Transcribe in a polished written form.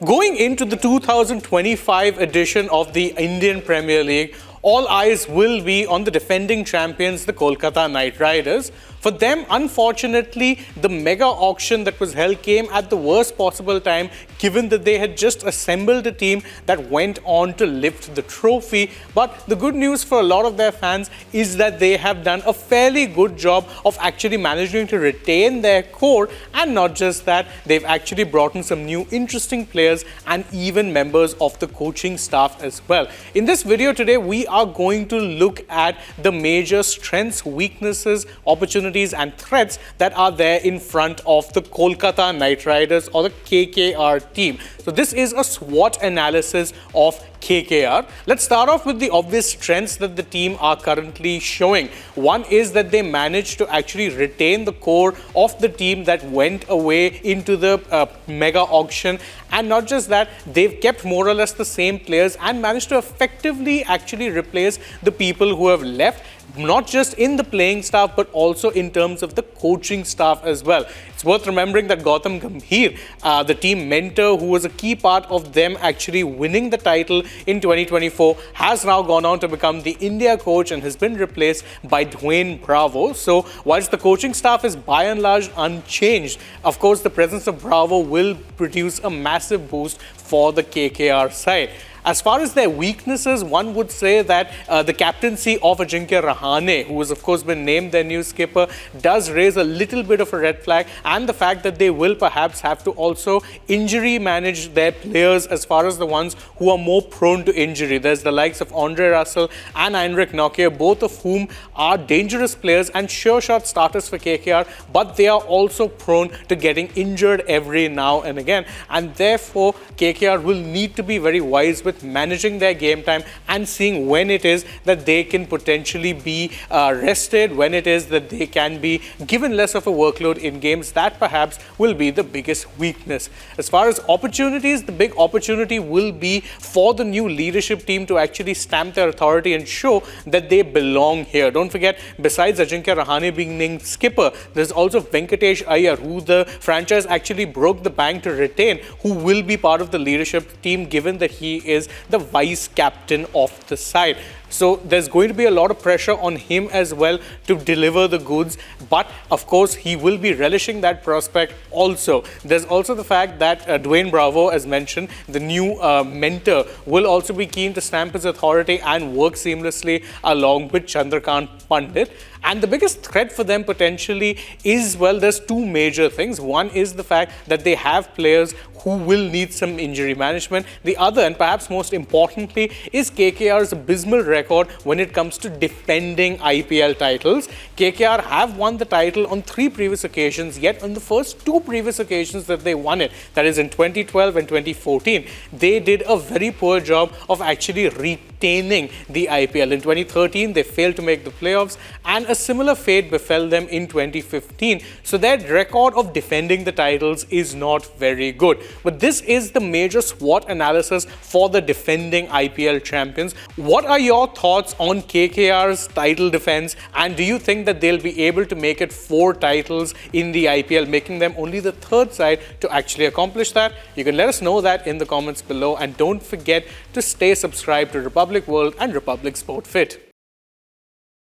Going into the 2025 edition of the Indian Premier League, all eyes will be on the defending champions, the Kolkata Knight Riders. For them, unfortunately, the mega auction that was held came at the worst possible time, given that they had just assembled a team that went on to lift the trophy. But the good news for a lot of their fans is that they have done a fairly good job of actually managing to retain their core. And not just that, they've actually brought in some new interesting players and even members of the coaching staff as well. In this video today, we are going to look at the major strengths, weaknesses, opportunities and threats that are there in front of the Kolkata Knight Riders or the KKR team. So this is a SWOT analysis of KKR. Let's start off with the obvious strengths that the team are currently showing. One is that they managed to actually retain the core of the team that went away into the mega auction. And not just that, they've kept more or less the same players and managed to effectively actually replace the people who have left, not just in the playing staff, but also in terms of the coaching staff as well. It's worth remembering that Gautam Gambhir, the team mentor, who was a key part of them actually winning the title in 2024, has now gone on to become the India coach and has been replaced by Dwayne Bravo. So whilst the coaching staff is by and large unchanged, of course the presence of Bravo will produce a massive boost for the KKR side. As far as their weaknesses, one would say that the captaincy of Ajinkya Rahane, who has of course been named their new skipper, does raise a little bit of a red flag, and the fact that they will perhaps have to also injury manage their players as far as the ones who are more prone to injury. There's the likes of Andre Russell and Heinrich Nokia, both of whom are dangerous players and sure shot starters for KKR, but they are also prone to getting injured every now and again, and therefore KKR will need to be very wise with managing their game time and seeing when it is that they can potentially be rested, when it is that they can be given less of a workload in games. That perhaps will be the biggest weakness. As far as opportunities, the big opportunity will be for the new leadership team to actually stamp their authority and show that they belong here. Don't forget, besides Ajinkya Rahane being named skipper, there's also Venkatesh Iyer, who the franchise actually broke the bank to retain, who will be part of the leadership team, given that he is the vice captain of the side. So there's going to be a lot of pressure on him as well to deliver the goods. But of course, he will be relishing that prospect also. There's also the fact that Dwayne Bravo, as mentioned, the new mentor, will also be keen to stamp his authority and work seamlessly along with Chandrakant Pandit. And the biggest threat for them potentially is, well, there's two major things. One is the fact that they have players who will need some injury management. The other, and perhaps most importantly, is KKR's abysmal record when it comes to defending IPL titles. KKR have won the title on 3 previous occasions, yet on the first 2 previous occasions that they won it, that is in 2012 and 2014, they did a very poor job of actually retaining the IPL. In 2013, they failed to make the playoffs, and a similar fate befell them in 2015. So their record of defending the titles is not very good. But this is the major SWOT analysis for the defending IPL champions. What are your thoughts on KKR's title defense, and do you think that they'll be able to make it 4 titles in the IPL, making them only the 3rd side to actually accomplish that? You can let us know that in the comments below, and don't forget to stay subscribed to Republic World and Republic Sport Fit.